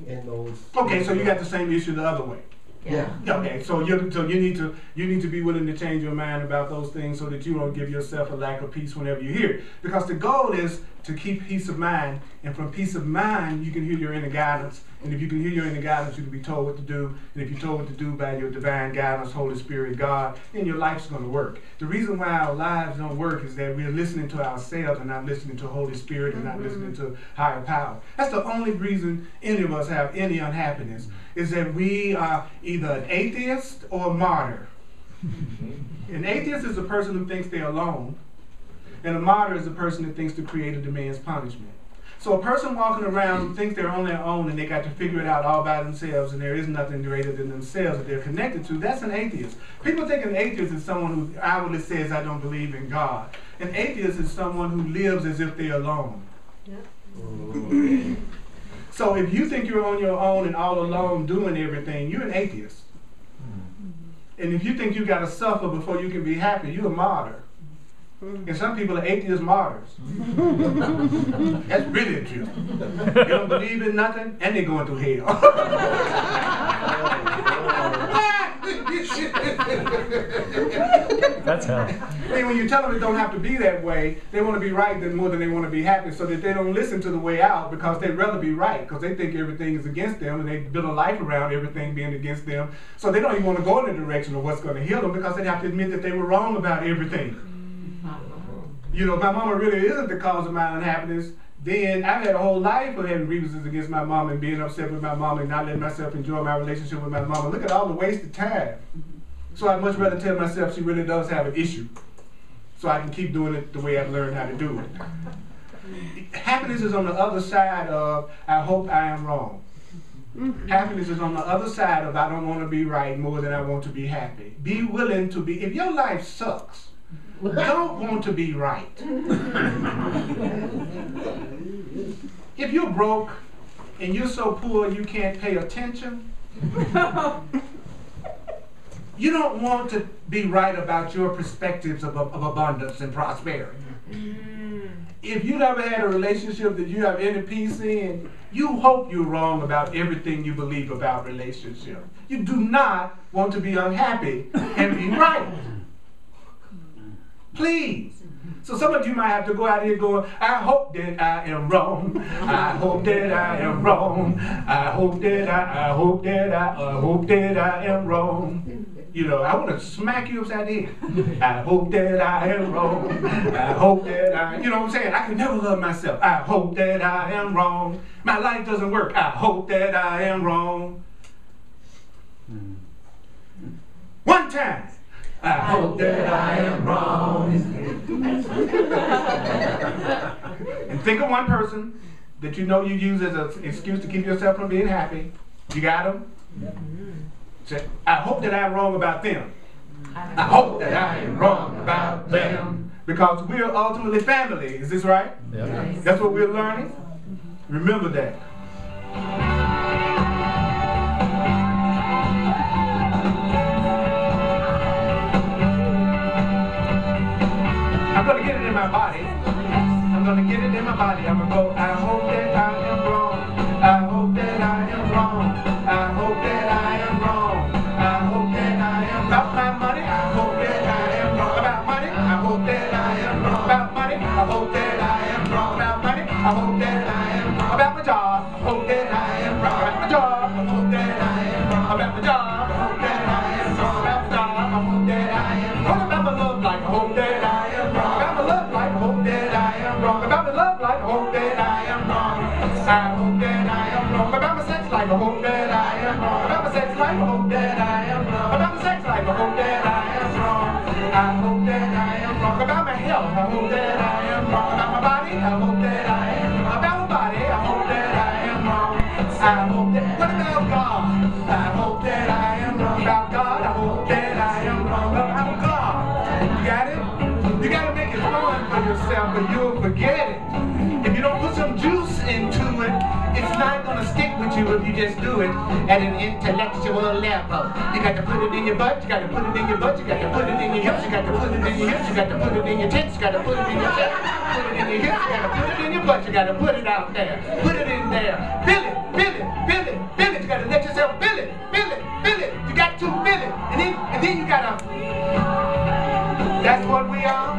in those. Okay, so you got the same issue the other way. Yeah. Okay, so you need to be willing to change your mind about those things so that you don't give yourself a lack of peace whenever you hear it. Because the goal is to keep peace of mind, and from peace of mind you can hear your inner guidance. And if you can hear your inner guidance, you can be told what to do. And if you're told what to do by your divine guidance, Holy Spirit, God, then your life's going to work. The reason why our lives don't work is that we're listening to ourselves and not listening to Holy Spirit and not listening to higher power. That's the only reason any of us have any unhappiness, is that we are either an atheist or a martyr. An atheist is a person who thinks they're alone, and a martyr is a person that thinks the Creator demands punishment. So a person walking around who thinks they're on their own and they got to figure it out all by themselves and there is nothing greater than themselves that they're connected to, that's an atheist. People think an atheist is someone who outwardly says, I don't believe in God. An atheist is someone who lives as if they're alone. Yeah. So if you think you're on your own and all alone doing everything, you're an atheist. And if you think you got to suffer before you can be happy, you're a martyr. And some people are atheist martyrs. That's really interesting. They don't believe in nothing, and they're going through hell. That's hell. And when you tell them it don't have to be that way, they want to be right more than they want to be happy, so that they don't listen to the way out because they'd rather be right because they think everything is against them and they build a life around everything being against them. So they don't even want to go in the direction of what's going to heal them because they have to admit that they were wrong about everything. You know, if my mama really isn't the cause of my unhappiness, then I've had a whole life of having grievances against my mom and being upset with my mom and not letting myself enjoy my relationship with my mama. Look at all the wasted time. So I'd much rather tell myself she really does have an issue so I can keep doing it the way I've learned how to do it. Happiness is on the other side of I hope I am wrong. Happiness is on the other side of I don't want to be right more than I want to be happy. Be willing to be, if your life sucks, don't want to be right. If you're broke and you're so poor you can't pay attention, you don't want to be right about your perspectives of abundance and prosperity. If you never had a relationship that you have any peace in, you hope you're wrong about everything you believe about relationship. You do not want to be unhappy and be right. Please. So some of you might have to go out here going, I hope that I am wrong. I hope that I am wrong. I hope that I hope that I hope that I am wrong. You know, I want to smack you upside the head. I hope that I am wrong. I hope that I, you know what I'm saying? I can never love myself. I hope that I am wrong. My life doesn't work. I hope that I am wrong. One time. I hope that I am wrong. And think of one person that you know you use as an excuse to keep yourself from being happy. You got them? Say, I hope that I'm wrong about them. I hope that I am wrong about them. Because we're ultimately family. Is this right? Yeah. That's what we're learning? Remember that. I'm going to get it in my body. I'm going to get it in my body. I'm going to go, I hope that I am wrong. I hope that I am wrong. I hope that I am wrong. I hope that I am about my money. I hope that I am wrong about money. I hope that I am wrong about money. I hope that I am wrong about money. I hope that I am wrong about my job. I hope that I am wrong about my job. I hope that I am wrong about my job. I hope that I am wrong about my job. I hope that I am wrong about my love life. I hope that I am wrong about my love life. I hope that I am wrong about my love life. I hope that I am wrong. I hope that I am wrong about my sex life. I hope that I am wrong about my sex life. I hope that I am wrong about my sex life. I hope that I am wrong. I hope that I am wrong about my health. I hope that I am wrong about my body. I hope that I am wrong about my body. I hope that I am wrong. I hope that. What about God? I hope that I am wrong about God. I hope that I am wrong about God. You got it? You got to make it fun for yourself, or you'll forget it. If you don't put some juice into it, it's not going to stick with you if you just do it at an intellectual level. You got to put it in your butt, you got to put it in your butt, you got to put it in your hips, you got to put it in your hips, you got to put it in your tits, you got to put it in your chest, put it in your hips, you got to put it in your butt, you got to put it out there, put it in there, feel it, feel it, feel it, feel it, you got to let yourself feel it, feel it, feel it, you got to feel it, and then you got to, that's what we are.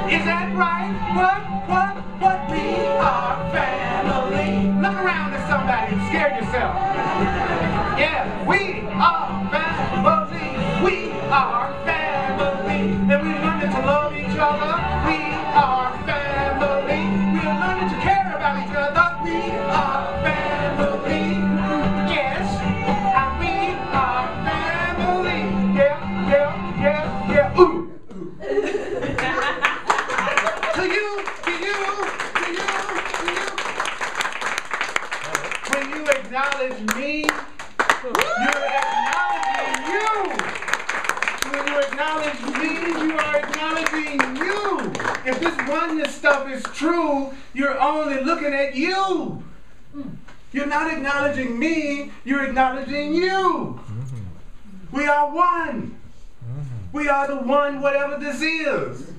Is that right? What? We are family. Look around at somebody and scare yourself. Yeah, we are family. We are family. And we're learning to love each other. We are family. We're learning to care about each other. We are family. Yes, and we are family. Yeah. Ooh. When you acknowledge me, you're acknowledging you. When you acknowledge me, you are acknowledging you. If this oneness stuff is true, you're only looking at you. You're not acknowledging me, you're acknowledging you. We are one. We are the one, whatever this is.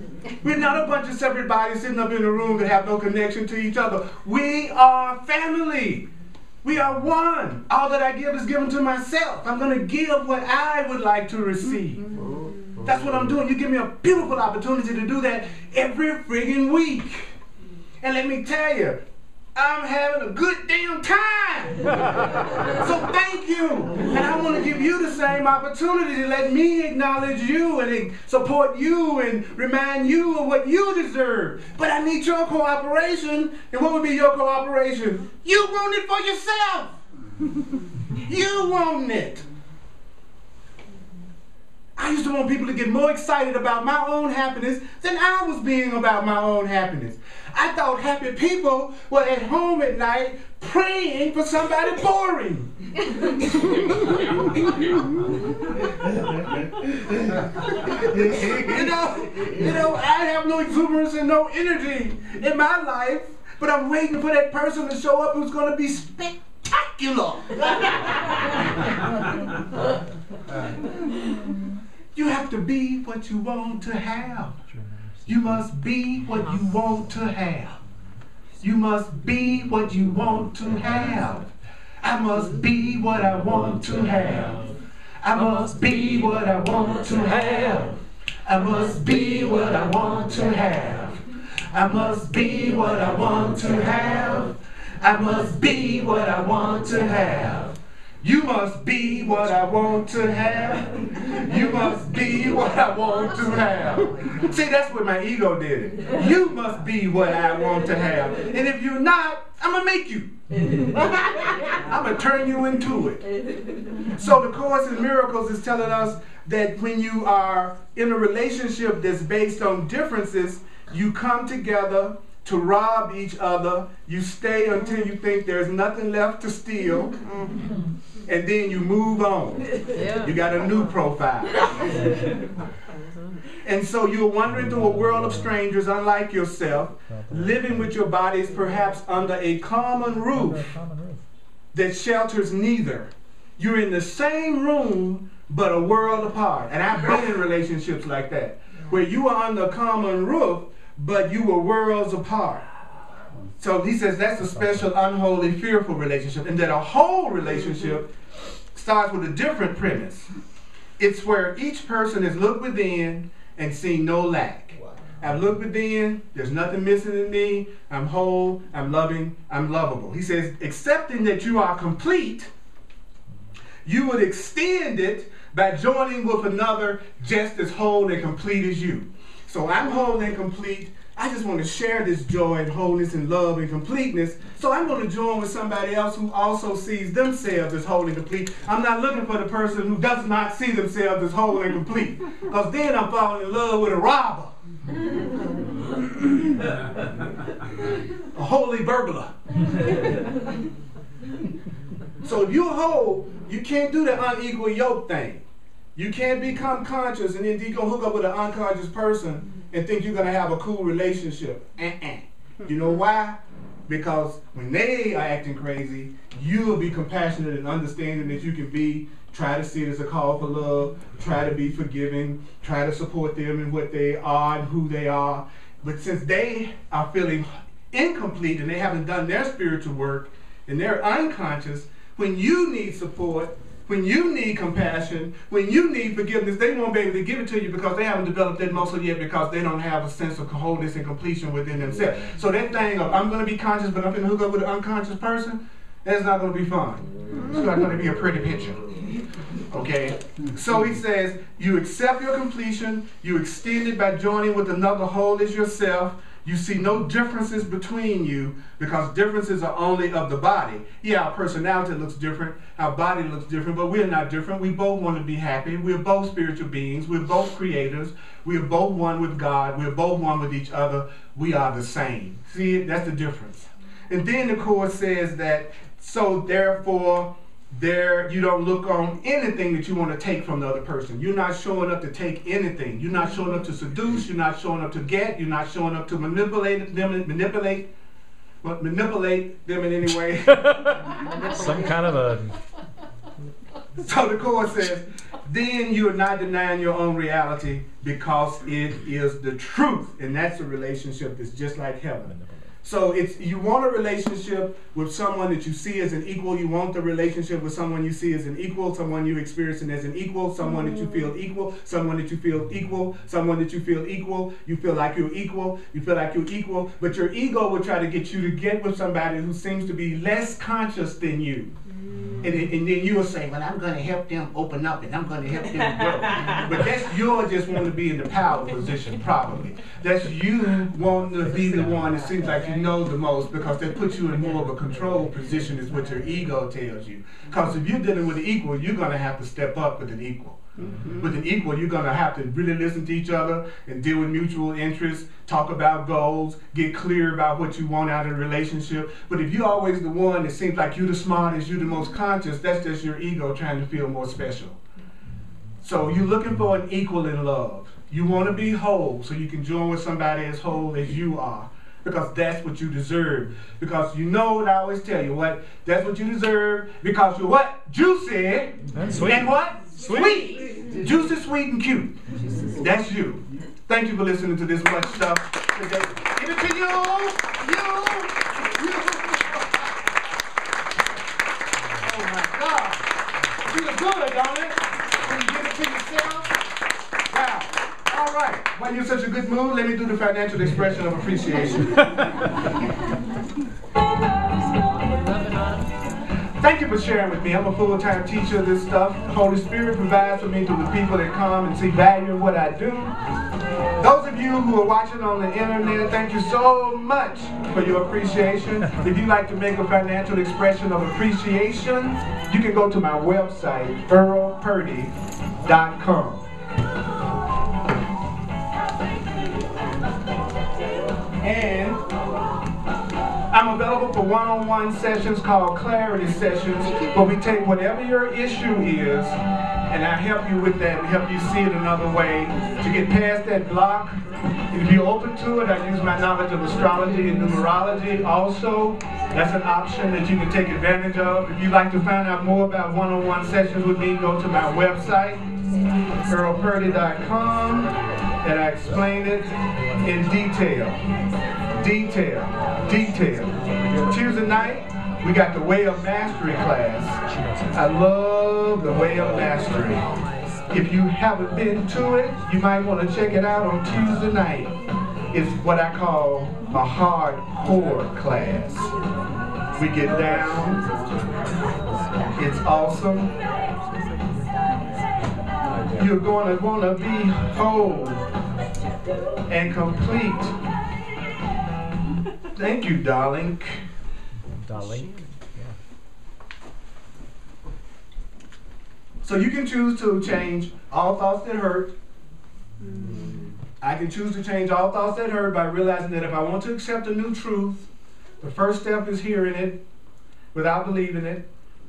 We're not a bunch of separate bodies sitting up in a room that have no connection to each other. We are family. We are one. All that I give is given to myself. I'm going to give what I would like to receive. That's what I'm doing. You give me a beautiful opportunity to do that every friggin' week. And let me tell you, I'm having a good damn time. So thank you. And I want to give you the same opportunity to let me acknowledge you and support you and remind you of what you deserve. But I need your cooperation. And what would be your cooperation? You want it for yourself. You want it. I used to want people to get more excited about my own happiness than I was being about my own happiness. I thought happy people were at home at night praying for somebody boring. you know, I have no exuberance and no energy in my life, but I'm waiting for that person to show up who's going to be spectacular. You have to be what you want to have. You must be what you want to have. You must be what you want to have. I must be what I want to have. I must be what I want to have. I must be what I want to have. I must be what I want to have. I must be what I want to have. You must be what I want to have. You must be what I want to have. See, that's what my ego did it. You must be what I want to have. And if you're not, I'm going to make you. I'm going to turn you into it. So the Course in Miracles is telling us that when you are in a relationship that's based on differences, you come together to rob each other. You stay until you think there's nothing left to steal. And then you move on. You got a new profile. And so you're wandering through a world of strangers unlike yourself, living with your bodies perhaps under a common roof that shelters neither. You're in the same room, but a world apart. And I've been in relationships like that, where you are under a common roof, but you were worlds apart. So he says that's a special, unholy, fearful relationship. And that a whole relationship starts with a different premise. It's where each person has looked within and seen no lack. I've looked within, there's nothing missing in me, I'm whole, I'm loving, I'm lovable. He says, accepting that you are complete, you would extend it by joining with another just as whole and complete as you. So I'm whole and complete. I just want to share this joy and wholeness and love and completeness. So I'm going to join with somebody else who also sees themselves as whole and complete. I'm not looking for the person who does not see themselves as whole and complete. Because then I'm falling in love with a robber. A holy burglar. So if you're whole, you can't do the unequal yoke thing. You can't become conscious and then you're going to hook up with an unconscious person and think you're going to have a cool relationship. You know why? Because when they are acting crazy, you'll be compassionate and understanding that you can be, try to see it as a call for love, try to be forgiving, try to support them in what they are and who they are. But since they are feeling incomplete and they haven't done their spiritual work and they're unconscious, when you need support, when you need compassion, when you need forgiveness, they won't be able to give it to you because they haven't developed that muscle yet because they don't have a sense of wholeness and completion within themselves. So that thing of, I'm going to be conscious, but I'm going to hook up with an unconscious person, that's not going to be fun. It's not going to be a pretty picture. Okay? So he says, you accept your completion, you extend it by joining with another whole as yourself. You see no differences between you because differences are only of the body. Yeah, our personality looks different, our body looks different, but we're not different. We both want to be happy. We're both spiritual beings. We're both creators. We're both one with God. We're both one with each other. We are the same. See, that's the difference. And then the Course says that, so therefore, you don't look on anything that you want to take from the other person. You're not showing up to take anything. You're not showing up to seduce. You're not showing up to get. You're not showing up to manipulate them in any way. Some kind of a... So the Course says, then you are not denying your own reality because it is the truth. And that's a relationship that's just like heaven. So it's, you want a relationship with someone that you see as an equal. You want the relationship with someone you see as an equal, someone you experiencing as an equal, someone that you feel equal, someone that you feel equal, someone that you feel equal. You feel like you're equal. You feel like you're equal. But your ego will try to get you to get with somebody who seems to be less conscious than you. And then you will say, well, I'm going to help them open up and I'm going to help them grow. But that's your just wanting to be in the power position, probably. That's you wanting to be the one that seems like you know the most because that puts you in more of a control position is what your ego tells you. Because if you're dealing with an equal, you're going to have to step up with an equal. With an equal, you're gonna have to really listen to each other and deal with mutual interests, talk about goals, get clear about what you want out of the relationship. But if you're always the one that seems like you're the smartest, you're the most conscious, that's just your ego trying to feel more special. So you're looking for an equal in love. You want to be whole so you can join with somebody as whole as you are. Because that's what you deserve. Because you know what I always tell you, what? That's what you deserve because you're what? Juicy. And sweet. And what? Sweet. Juicy, sweet, and cute. That's you. Thank you for listening to this much stuff today. Give it to you. Oh my God. Feels good, don't it? When you give it to yourself. Wow. All right. Why you're in such a good mood, let me do the financial expression of appreciation. Thank you for sharing with me. I'm a full-time teacher of this stuff. The Holy Spirit provides for me through the people that come and see value in what I do. Those of you who are watching on the internet, thank you so much for your appreciation. If you'd like to make a financial expression of appreciation, you can go to my website, earlpurdy.com. And I'm available for one-on-one sessions called clarity sessions, where we take whatever your issue is and I help you with that and help you see it another way to get past that block. If you're open to it, I use my knowledge of astrology and numerology also. That's an option that you can take advantage of. If you'd like to find out more about one-on-one sessions with me, go to my website, earlpurdy.com, and I explain it in detail. Tuesday night, we got the Way of Mastery class. I love the Way of Mastery. If you haven't been to it, you might want to check it out on Tuesday night. It's what I call a hardcore class. We get down. It's awesome. You're going to want to be whole and complete. Thank you, darling. Darling. So you can choose to change all thoughts that hurt. I can choose to change all thoughts that hurt by realizing that if I want to accept a new truth, the first step is hearing it without believing it.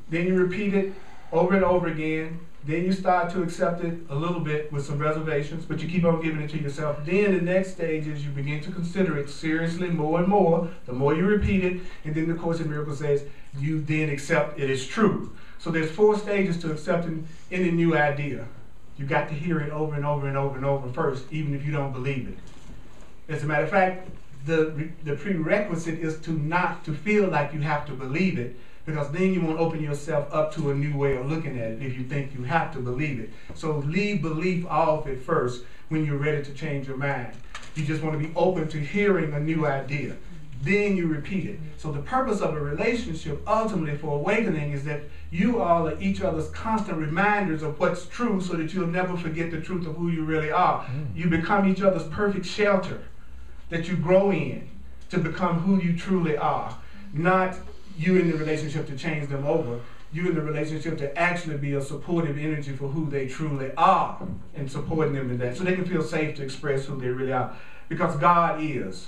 Then you repeat it over and over again. Then you start to accept it a little bit with some reservations, but you keep on giving it to yourself. Then the next stage is you begin to consider it seriously more and more, the more you repeat it, and then the Course in Miracles says you then accept it is true. So there's 4 stages to accepting any new idea. You got to hear it over and over and over and over first, even if you don't believe it. As a matter of fact, the prerequisite is to feel like you have to believe it, because then you won't open yourself up to a new way of looking at it if you think you have to believe it. So leave belief off at first when you're ready to change your mind. You just want to be open to hearing a new idea. Then you repeat it. So the purpose of a relationship ultimately for awakening is that you all are each other's constant reminders of what's true so that you'll never forget the truth of who you really are. You become each other's perfect shelter that you grow in to become who you truly are. Not you in the relationship to change them over. You in the relationship to actually be a supportive energy for who they truly are and supporting them in that so they can feel safe to express who they really are. Because God is.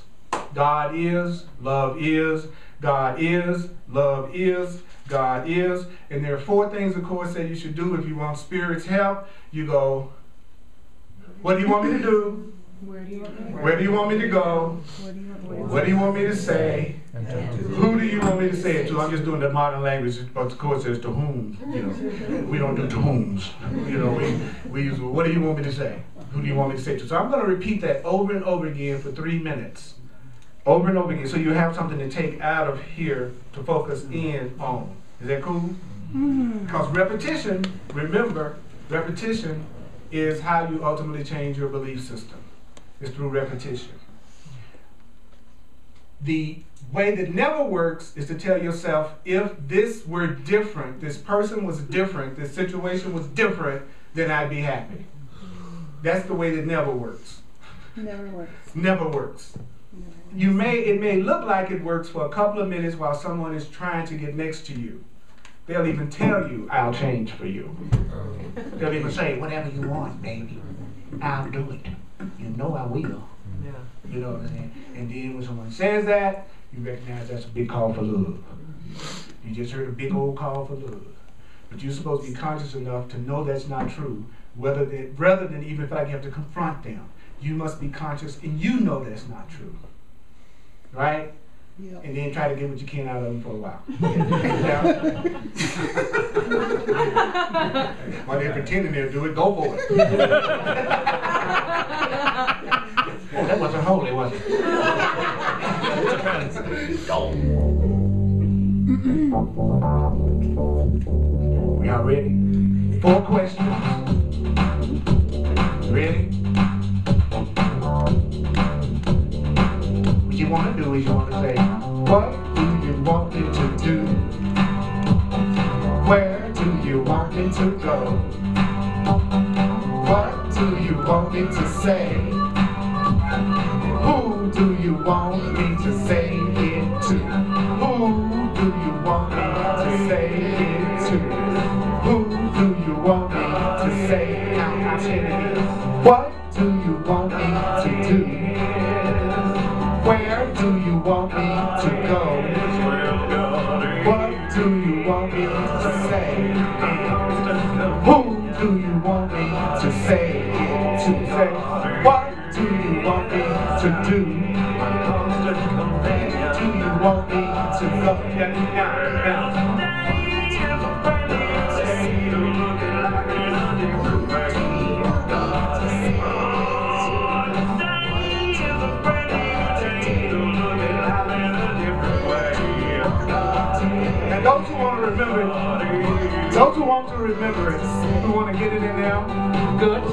God is, love is, God is, love is, God is. And there are 4 things the Course said you should do if you want Spirit's help. You go, what do you want me to do? Where do you want me to go? What do you want me to say? Who do you want me to say it to? I'm just doing the modern language, but the Course says to whom. You know, we don't do to whom's. You know, we use what do you want me to say? Who do you want me to say it to? So I'm going to repeat that over and over again for 3 minutes. Over and over again, so you have something to take out of here to focus in on. Is that cool? Because repetition, remember, repetition is how you ultimately change your belief system. It's through repetition. The way that never works is to tell yourself, if this were different, this person was different, this situation was different, then I'd be happy. That's the way that never works. Never works. Never works. It may look like it works for a couple of minutes while someone is trying to get next to you. They'll even tell you, I'll change for you. They'll even say, whatever you want, baby, I'll do it. You know I will. Yeah. You know what I'm saying? And then when someone says that, you recognize that's a big call for love. You just heard a big old call for love. But you're supposed to be conscious enough to know that's not true, rather than even feel like you have to confront them. You must be conscious and you know that's not true. Right? Yeah. And then try to get what you can out of them for a while. While they're pretending they'll do it, go for it. Oh, that wasn't holy, was it? We are ready? 4 questions. Ready? What you want to do is you want to say, what do you want me to do? Where do you want me to go? What do you want me to say? Who do you want me to say it to? Who do you want me to say it to? Who do you want me to say how I said it is? What do you want me to do? Where do you want me to go? What do you want me to say? Who do you want me to say it to? Say, what do you want me to do? Where do you want me to go? And those who want to remember it, those who want to remember it, who want to get it in there, good.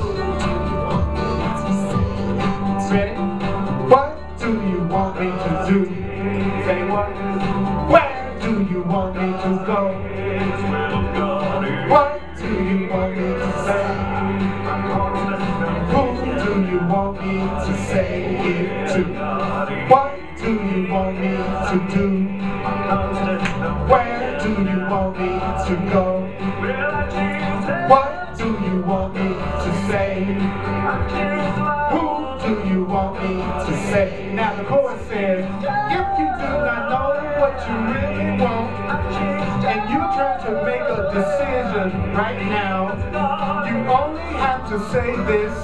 Ready? What do you want me to do? Say what? Where do you want me to go? What do you want me to say? Who do you want me to say it to? What do you want me to do? Where do you want me to go? What do you want me to say? Who do you want me to say? Now the chorus says, if you do not know what you really want, and you're trying to make a decision right now, you only have to say this.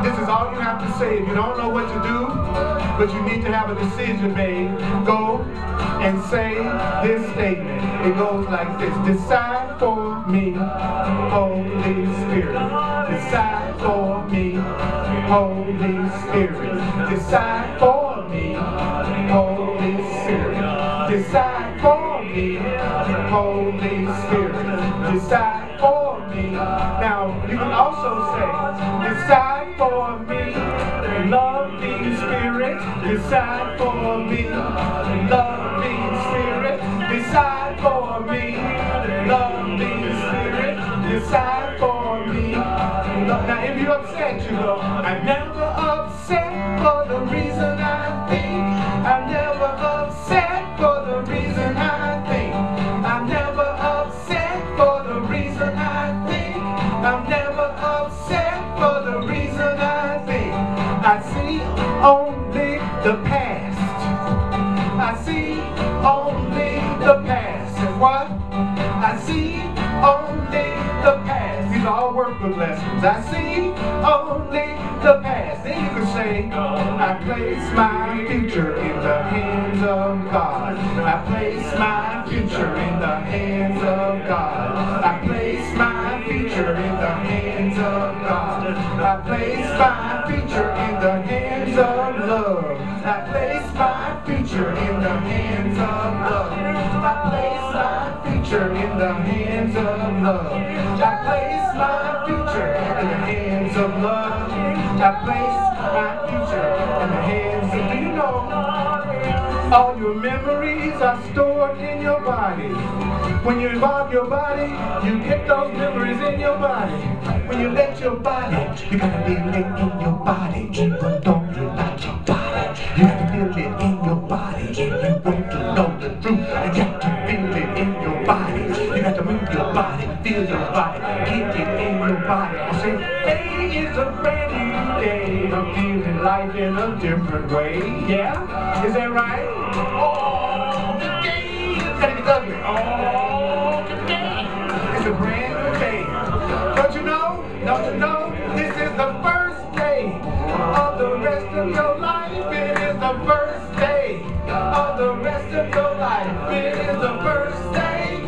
This is all you have to say. If you don't know what to do, but you need to have a decision made, go and say this statement. It goes like this. Decide for me, Holy Spirit. Decide for me, Holy Spirit. Decide for me, Holy Spirit. Decide for me, Holy Spirit. Decide for me. Now, you can also say, decide for me, loving Spirit. Decide for me, loving Spirit. Decide for me, loving Spirit. Decide for me. Now, if you're upset, you go, I'm never upset for the reason I think. I'm never upset for the reason I think. I'm never upset for the reason I think. I'm never upset for the reason I think. I see only the past. I see only the past. And what? I see only the past. These are all workbook lessons. I see only the past. Then you can say, I place my future in the hands of God. I place my future in the hands of God. I place my future in the hands of God. I place my future in the hands of love. I place my future in the hands of love. I place my future in the hands of love. I place my future in the hands of love. I place my future in the hands of, do you know, all your memories are stored in your body. When you involve your body, you get those memories in your body. When you let your body, you gotta feel it in your body, even though you like your body. You have to feel it in your body if you want to know the truth. You got to feel it in your body. body. I say, today is a brand new day. I'm feeling life in a different way. Yeah? Is that right? Oh, today is gonna be ugly. Oh, today is a brand new day. Don't you know? Don't you know? This is the first day of the rest of your life. It is the first day of the rest of your life. It is the first day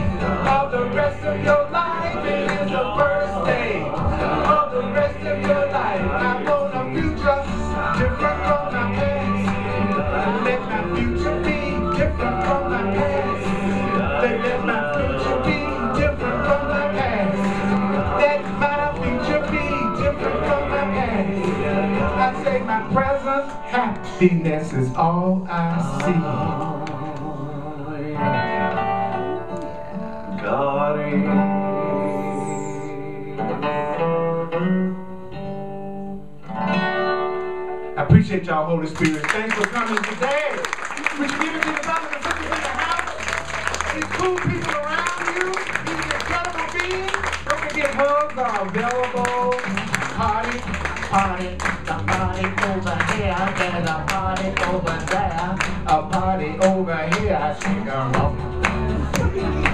of the rest of your life. It is the first day of the rest of your life. I want a future different from my past. Let my future be different from my past. Let my future be different from my past. Let my future be different from my past. I say my present happiness is all I see. I appreciate y'all, Holy Spirit. Thanks for coming today. Would you give it to the brothers and sisters in the house? These cool people around you, these incredible beings. Don't forget, hugs are available. Party, party, a party over here, there's a party over there, a party over here. I sing a